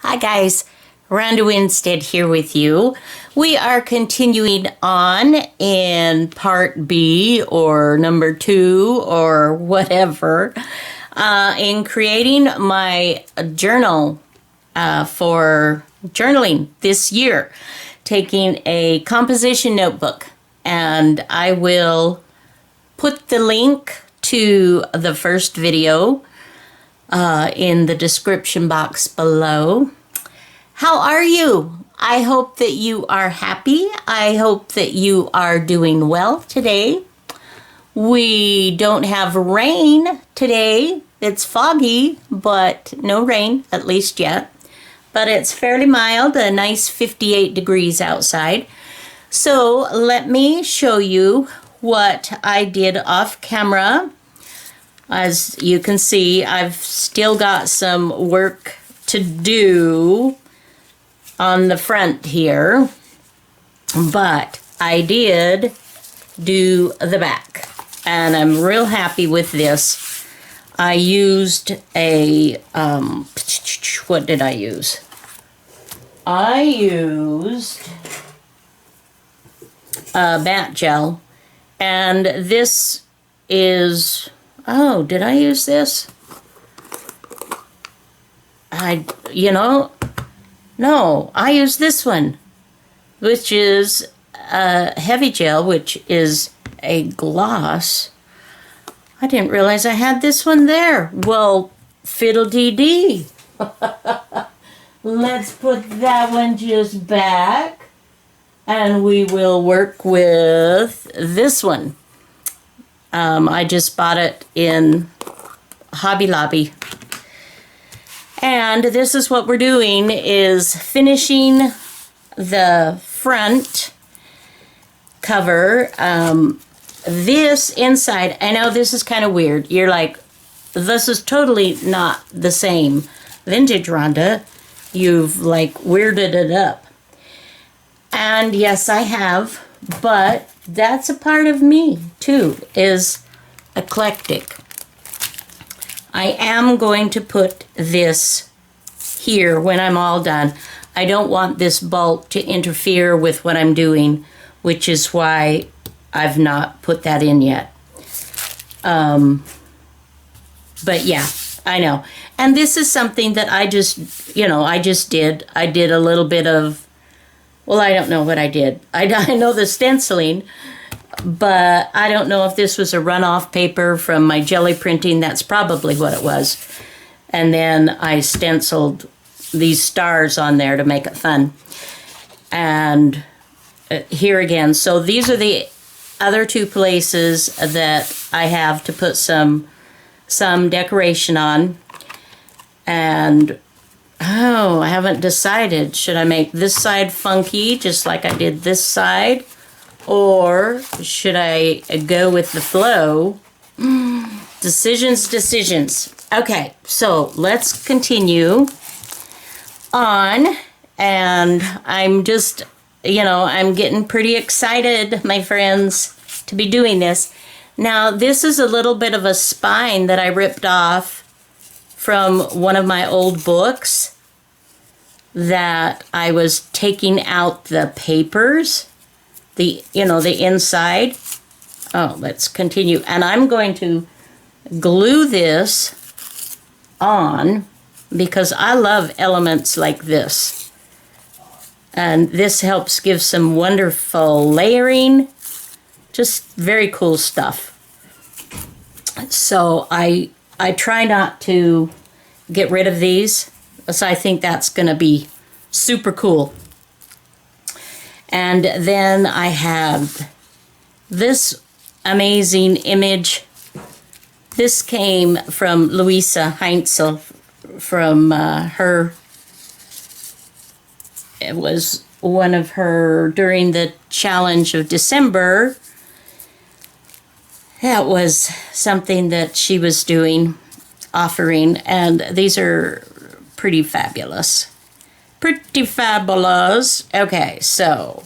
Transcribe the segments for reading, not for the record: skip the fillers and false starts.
Hi guys, Ronda Winstead here with you. We are continuing on in part B or number 2 or whatever in creating my journal for journaling this year, taking a composition notebook, and I will put the link to the first video in the description box below. How are you? I hope that you are happy. I hope that you are doing well today. We don't have rain today. It's foggy, but no rain, at least yet. But it's fairly mild, a nice 58 degrees outside. So let me show you what I did off camera. As you can see, I've still got some work to do on the front here, but I did do the back, and I'm real happy with this. I used a, what did I use? I used bat gel, and this is, oh, did I use this? No, I used this one, which is heavy gel, which is a gloss. I didn't realize I had this one there. Well, fiddle-dee-dee. Let's put that one just back, and we will work with this one. I just bought it in Hobby Lobby. And this is what we're doing, is finishing the front cover. This inside, I know this is kind of weird. You're like, this is totally not the same. Vintage Ronda, you've like weirded it up. And yes, I have, but that's a part of me too, is eclectic. I am going to put this here when I'm all done. I don't want this bulk to interfere with what I'm doing, which is why I've not put that in yet. But yeah, I know. And this is something that I just did. I did a little bit of, well, I don't know what I did. I know the stenciling, but I don't know if this was a runoff paper from my jelly printing. That's probably what it was. And then I stenciled these stars on there to make it fun. And here again, so these are the other two places that I have to put some decoration on. And I haven't decided. Should I make this side funky just like I did this side? Or should I go with the flow? Decisions. Okay, so let's continue on. And I'm just, I'm getting pretty excited, my friends, to be doing this. Now, this is a little bit of a spine that I ripped off from one of my old books that I was taking out the papers. The inside. Oh, let's continue. And I'm going to glue this on because I love elements like this. And this helps give some wonderful layering. Just very cool stuff. So I try not to get rid of these, so I think that's going to be super cool. And then I have this amazing image. This came from Louisa Heinzel, from her. It was one of her during the challenge of December. That was something that she was doing, offering, and these are pretty fabulous. Pretty fabulous. Okay, so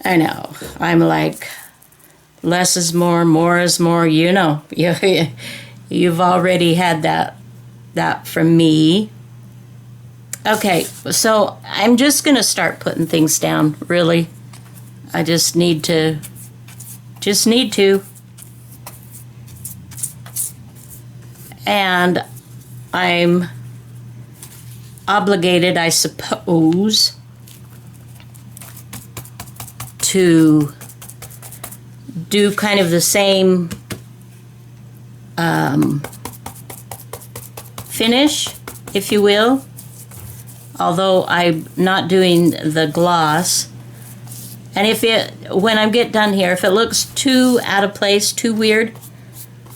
I know I'm like, less is more is more. You've already had that from me. Okay, so I'm just going to start putting things down, really. I just need to. And I'm obligated, I suppose, to do kind of the same finish, if you will. Although I'm not doing the gloss. And when I get done here, if it looks too out of place, too weird,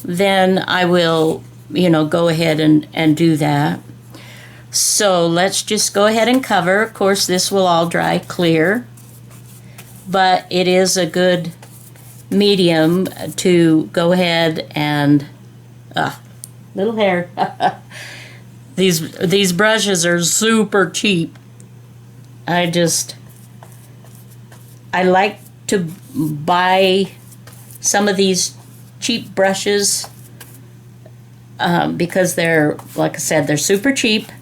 then I will, go ahead and do that. So let's just go ahead and cover. Of course, this will all dry clear, but it is a good medium to go ahead and, little hair. These brushes are super cheap. I like to buy some of these cheap brushes because they're, like I said, they're super cheap.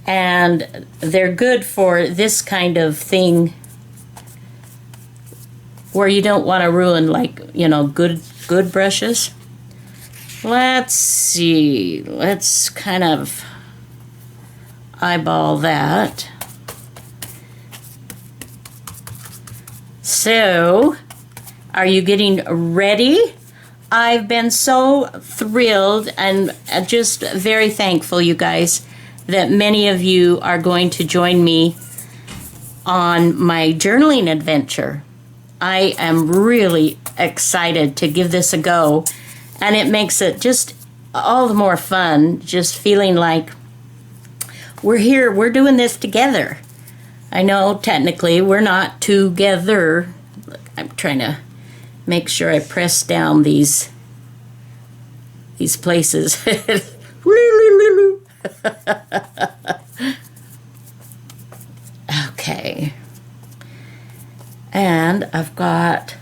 And they're good for this kind of thing where you don't want to ruin, good brushes. Let's see. Let's kind of eyeball that. So, are you getting ready? I've been so thrilled and just very thankful, you guys, that many of you are going to join me on my journaling adventure. I am really excited to give this a go, and it makes it just all the more fun, just feeling like we're here, we're doing this together. I know technically we're not together. I'm trying to make sure I press down these places. Okay. And I've got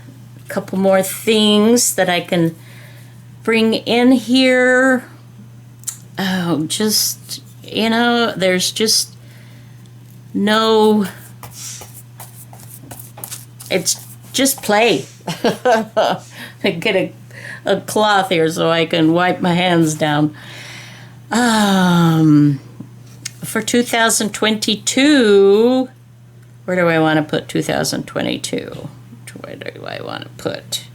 a couple more things that I can bring in here. Oh, just, there's just no, it's just play. I get a cloth here so I can wipe my hands down. For 2022, where do I want to put 2022? Where do I want to put?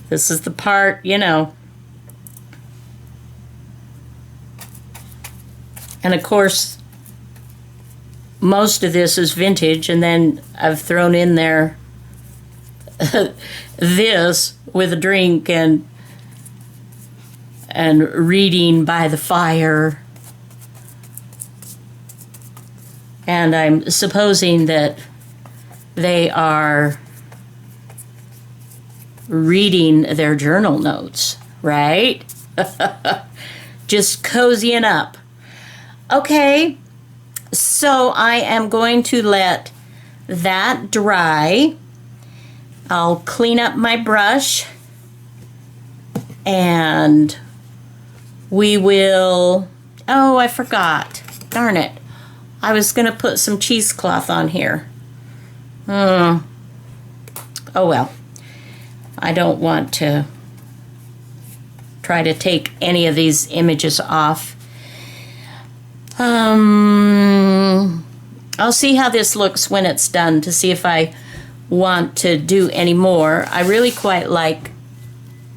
This is the part, And of course, most of this is vintage, and then I've thrown in there this with a drink and reading by the fire. And I'm supposing that they are reading their journal notes, right? Just cozying up. Okay, so I am going to let that dry. I'll clean up my brush and we will, oh, I forgot. Darn it. I was going to put some cheesecloth on here. Oh well. I don't want to try to take any of these images off. I'll see how this looks when it's done to see if I want to do any more. I really quite like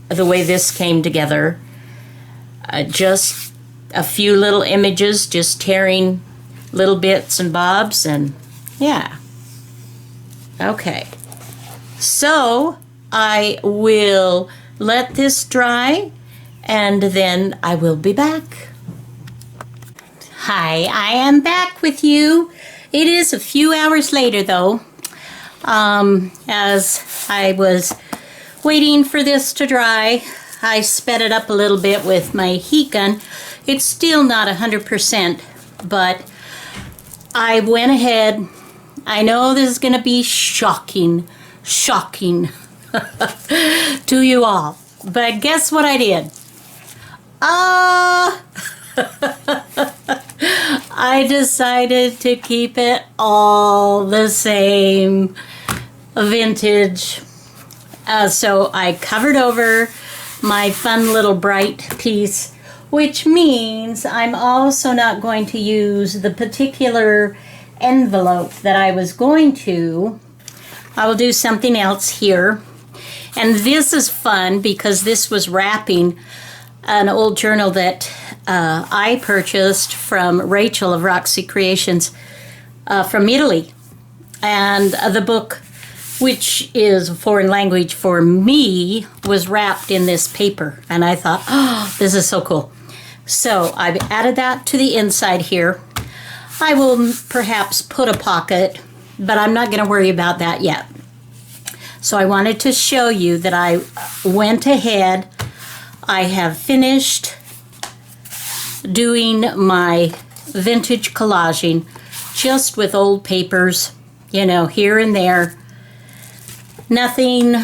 the way this came together. Just a few little images, just tearing little bits and bobs, and yeah. Okay. So I will let this dry and then I will be back. Hi, I am back with you. It is a few hours later though. As I was waiting for this to dry, I sped it up a little bit with my heat gun. It's still not 100%, but I went ahead. I know this is going to be shocking to you all, but guess what I did? I decided to keep it all the same vintage. So I covered over my fun little bright piece, which means I'm also not going to use the particular envelope that I was going to. I will do something else here. And this is fun because this was wrapping an old journal that I purchased from Rachel of Roxy Creations from Italy. And the book, which is a foreign language for me, was wrapped in this paper. And I thought, oh, this is so cool. So I've added that to the inside here. I will perhaps put a pocket, but I'm not going to worry about that yet. So I wanted to show you that I went ahead. I have finished doing my vintage collaging just with old papers, you know, here and there. Nothing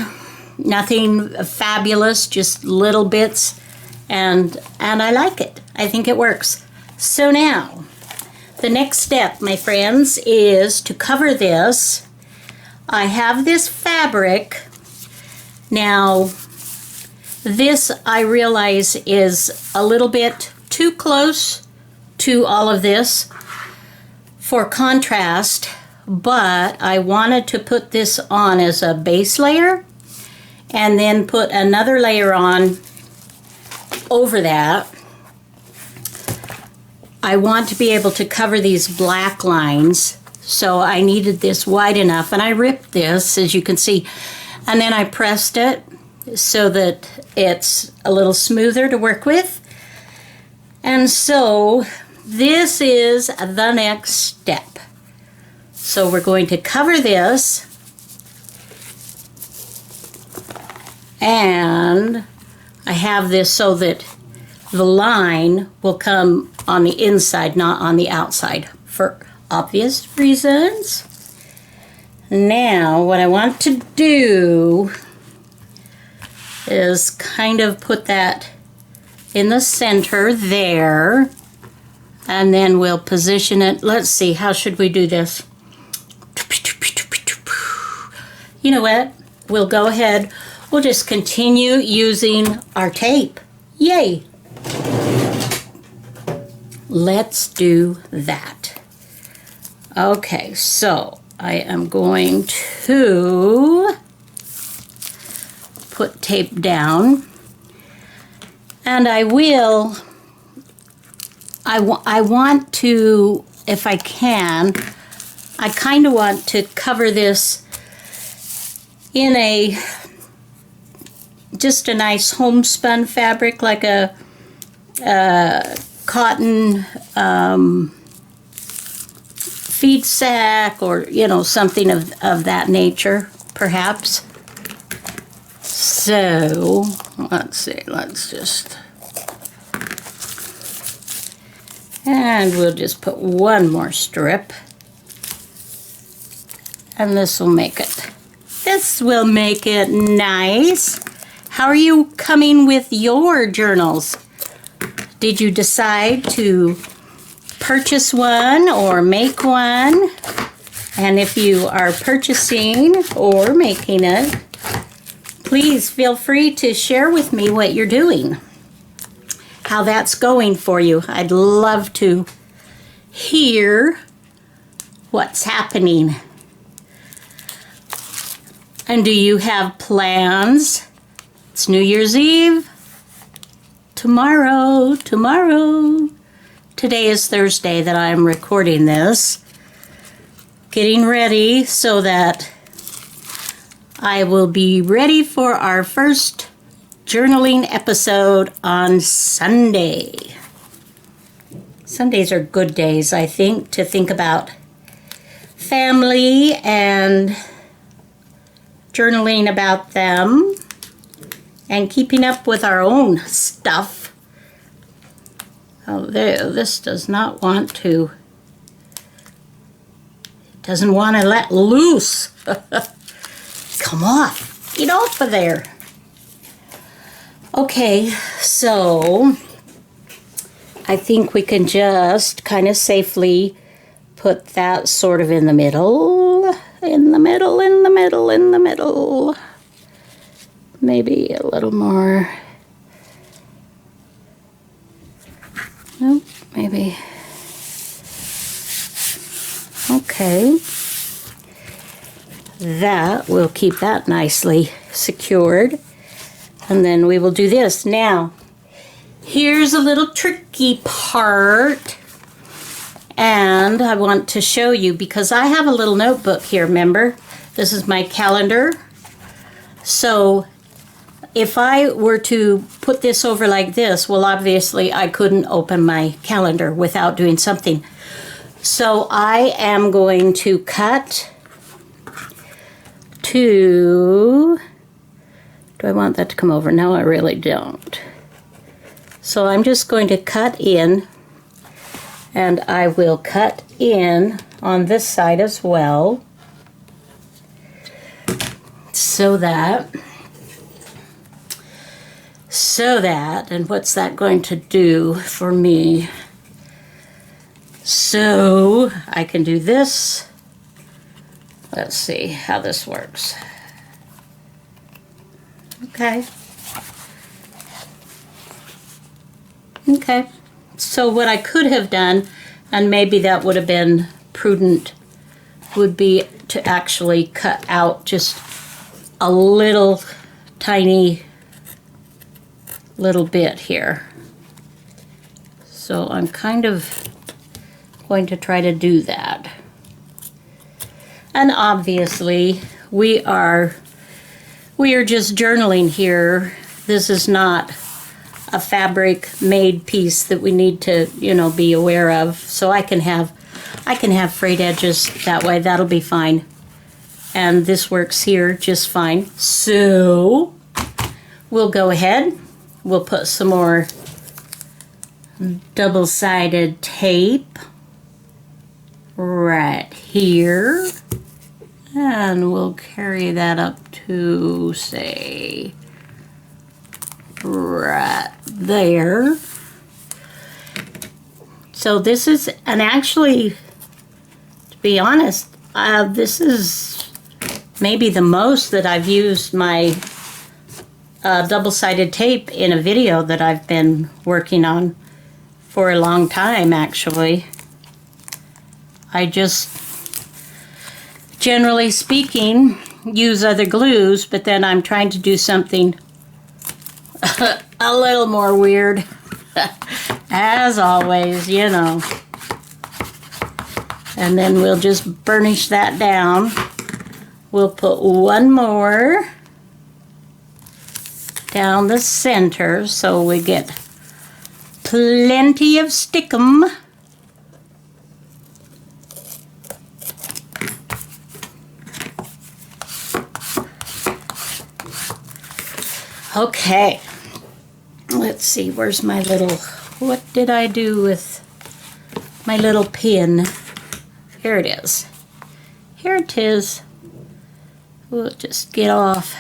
fabulous, just little bits, and I like it. I think it works. So now, the next step, my friends, is to cover this. I have this fabric. Now, this I realize is a little bit too close to all of this for contrast, but I wanted to put this on as a base layer and then put another layer on over that. I want to be able to cover these black lines, so I needed this wide enough, and I ripped this, as you can see, and then I pressed it so that it's a little smoother to work with. And so this is the next step. So we're going to cover this, and I have this so that the line will come on the inside, not on the outside, for obvious reasons. Now, what I want to do is kind of put that in the center there, and then we'll position it. Let's see, how should we do this? You know what? We'll go ahead. We'll just continue using our tape. Yay! Let's do that. Okay, so I am going to put tape down, and I want to, if I can, I kind of want to cover this in just a nice homespun fabric, like a cotton feed sack, or, you know, something of that nature, perhaps. So, let's see, and we'll just put one more strip, and this will make it nice. How are you coming with your journals? Did you decide to purchase one or make one? And if you are purchasing or making it, please feel free to share with me what you're doing, how that's going for you. I'd love to hear what's happening. And do you have plans? It's New Year's Eve. Tomorrow. Today is Thursday that I'm recording this. Getting ready so that I will be ready for our first journaling episode on Sunday. Sundays are good days, I think, to think about family and journaling about them and keeping up with our own stuff. Oh, this does not want to. It doesn't want to let loose. Come on, get off of there. Okay, so I I think we can just kind of safely put that sort of in the middle, in the middle, in the middle, in the middle. Maybe a little more. Nope, maybe. Okay. That, we'll keep that nicely secured. And then we will do this. Now, here's a little tricky part. And I want to show you, because I have a little notebook here, remember? This is my calendar. So if I were to put this over like this, well, obviously I couldn't open my calendar without doing something. So I am going to cut to, do I want that to come over? No, I really don't. So I'm just going to cut in, and I will cut in on this side as well, so that, and what's that going to do for me? So I can do this. Let's see how this works. Okay. Okay. So what I could have done, and maybe that would have been prudent, would be to actually cut out just a little tiny little bit here. So I'm kind of going to try to do that. And obviously we are just journaling here. This is not a fabric made piece that we need to, you know, be aware of. So I can have frayed edges that way. That'll be fine. And this works here just fine. So we'll go ahead. We'll put some more double-sided tape right here. And we'll carry that up to, say, right there. So this is, and actually, to be honest, this is maybe the most that I've used my double-sided tape in a video that I've been working on for a long time, actually. I just, generally speaking, use other glues, but then I'm trying to do something a little more weird. As always, you know. And then we'll just burnish that down. We'll put one more down the center so we get plenty of stickum. Okay, let's see, where's my little, what did I do with my little pin? Here it is. Here it is. We'll just get off.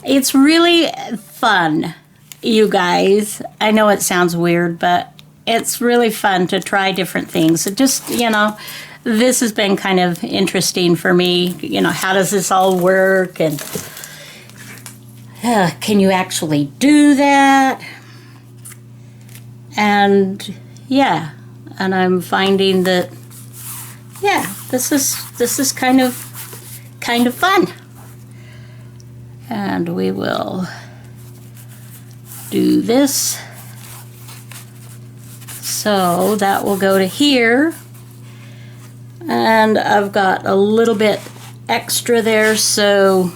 It's really fun, you guys. I know it sounds weird, but it's really fun to try different things. It just, you know, this has been kind of interesting for me. You know, how does this all work? And can you actually do that? And yeah, and I'm finding that, yeah, this is kind of fun. And we will do this. So that will go to here. And I've got a little bit extra there, so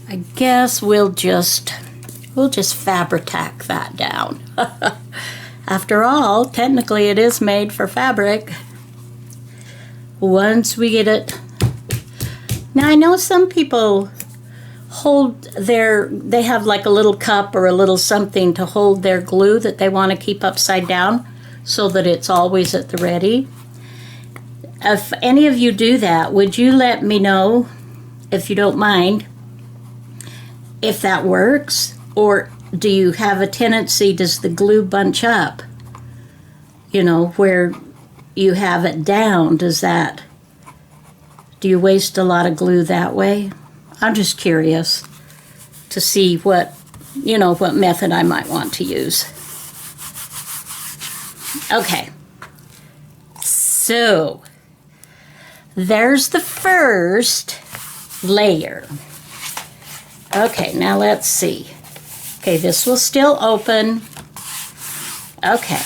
I guess we'll just fabric-tack that down. After all, technically it is made for fabric. Once we get it. Now I know some people they have like a little cup or a little something to hold their glue that they want to keep upside down so that it's always at the ready. If any of you do that, would you let me know, if you don't mind, if that works, or do you have a tendency, does the glue bunch up? You know, where you have it down, do you waste a lot of glue that way? I'm just curious to see what method I might want to use. Okay, so there's the first layer. Okay, now let's see. Okay, this will still open. Okay.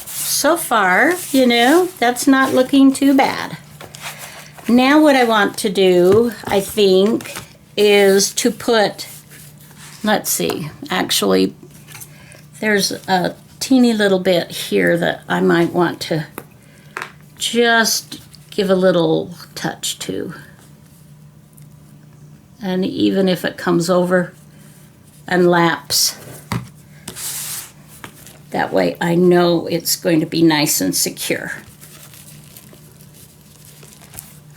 So far, that's not looking too bad. Now what I want to do, I think, is to put, let's see, actually, there's a teeny little bit here that I might want to just give a little touch to. And even if it comes over and laps, that way I know it's going to be nice and secure.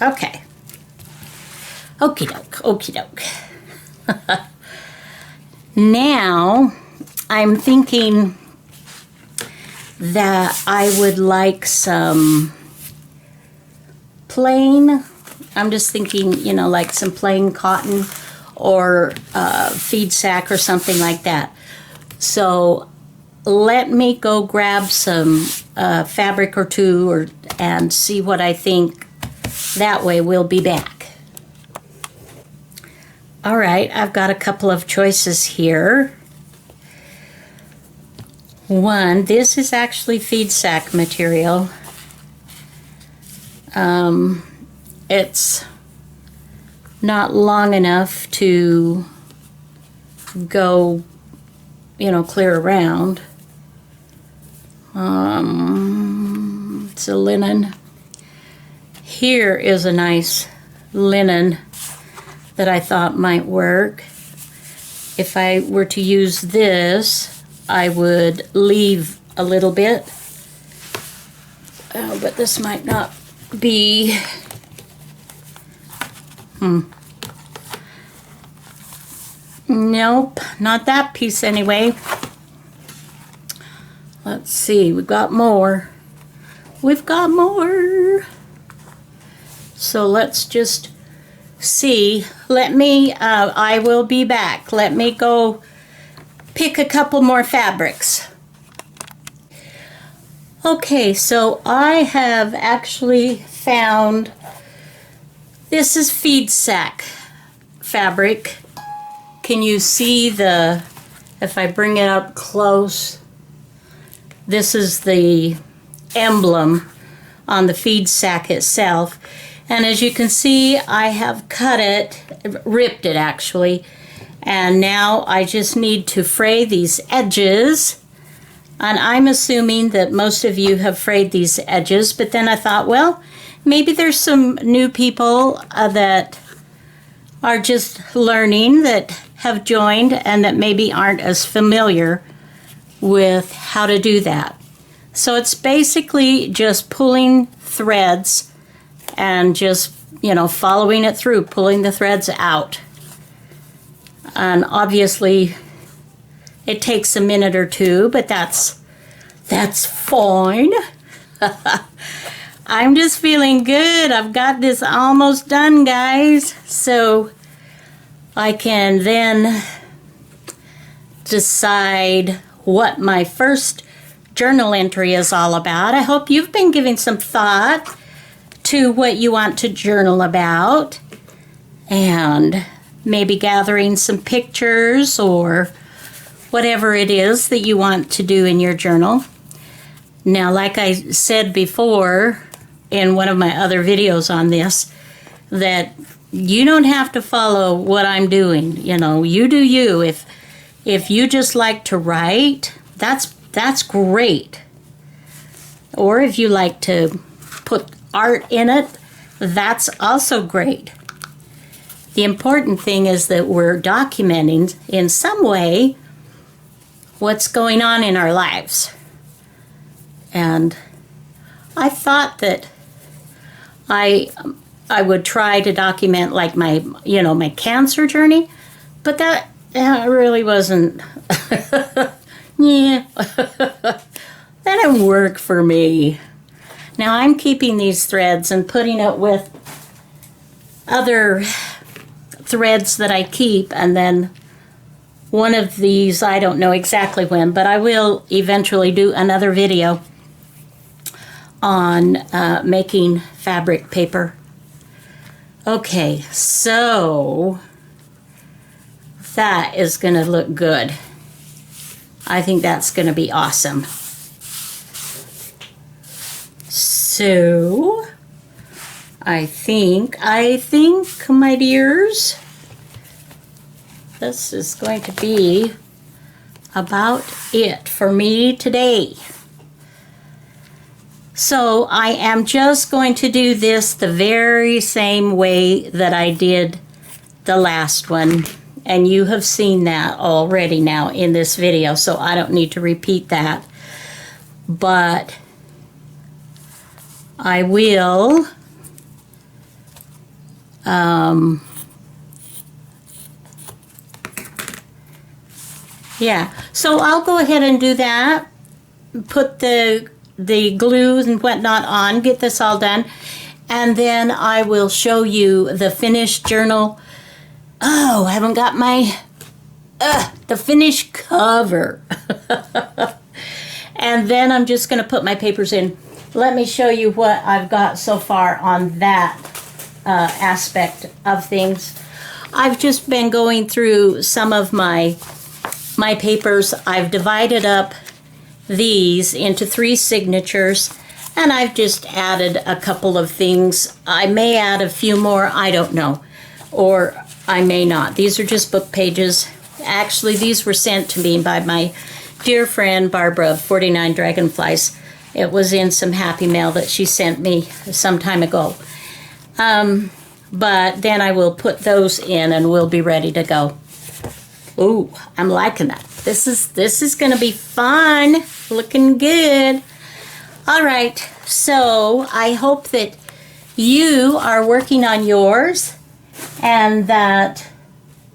Okay. Okie doke, okie doke. Now, I'm thinking that I would like some plain, I'm just thinking, like some plain cotton or feed sack or something like that. So let me go grab some fabric or two and see what I think. That way we'll be back. All right, I've got a couple of choices here. One, this is actually feed sack material. It's not long enough to go, clear around. It's a linen. Here is a nice linen that I thought might work. If I were to use this, I would leave a little bit. Oh, but this might not be. Nope, not that piece anyway. Let's see, we've got more. We've got more. So let's just see. I will be back. Let me go pick a couple more fabrics. Okay, so I have actually found, this is feed sack fabric. Can you see if I bring it up close, this is the emblem on the feed sack itself. And as you can see, I have cut it, ripped it actually, and now I just need to fray these edges. And I'm assuming that most of you have frayed these edges, but then I thought, well, maybe there's some new people that are just learning, that have joined and that maybe aren't as familiar with how to do that. So it's basically just pulling threads and just, following it through, pulling the threads out. And obviously it takes a minute or two, but that's fine. I'm just feeling good. I've got this almost done, guys. So I can then decide what my first journal entry is all about. I hope you've been giving some thought to what you want to journal about and maybe gathering some pictures or whatever it is that you want to do in your journal. Now, like I said before in one of my other videos on this, that you don't have to follow what I'm doing. You do you. If you just like to write, that's great. Or if you like to put art in it, that's also great. The important thing is that we're documenting in some way what's going on in our lives. And I thought that I would try to document like my cancer journey, but That really wasn't, yeah, that didn't work for me. Now I'm keeping these threads and putting it with other threads that I keep, and then one of these, I don't know exactly when, but I will eventually do another video on making fabric paper. Okay, so that is going to look good. I think that's going to be awesome. So, I think, my dears, this is going to be about it for me today. So, I am just going to do this the very same way that I did the last one. And you have seen that already now in this video, so I don't need to repeat that. But I will yeah, so I'll go ahead and do that. Put the glue and whatnot on, get this all done, and then I will show you the finished journal. Oh, I haven't got my the finished cover. And then I'm just going to put my papers in. Let me show you what I've got so far on that aspect of things. I've just been going through some of my papers. I've divided up these into 3 signatures, and I've just added a couple of things. I may add a few more, I don't know, or I may not. These are just book pages. Actually, these were sent to me by my dear friend Barbara of 49 Dragonflies. It was in some Happy Mail that she sent me some time ago. But then I will put those in and we'll be ready to go. Ooh, I'm liking that. This is going to be fun. Looking good. All right, so I hope that you are working on yours and that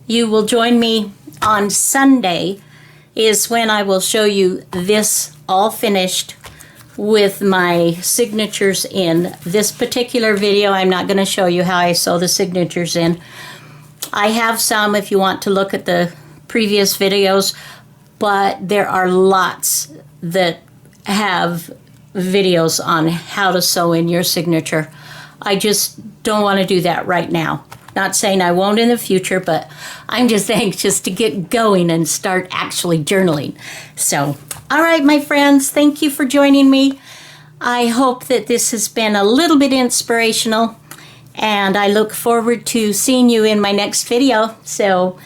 you will join me on Sunday is when I will show you this all finished with my signatures in. This particular video, I'm not going to show you how I sew the signatures in. I have some if you want to look at the previous videos, but there are lots that have videos on how to sew in your signature. I just don't want to do that right now. Not saying I won't in the future, but I'm just anxious to get going and start actually journaling. So, all right, my friends, thank you for joining me. I hope that this has been a little bit inspirational, and I look forward to seeing you in my next video. So,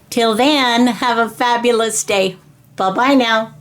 till then, have a fabulous day. Bye-bye now.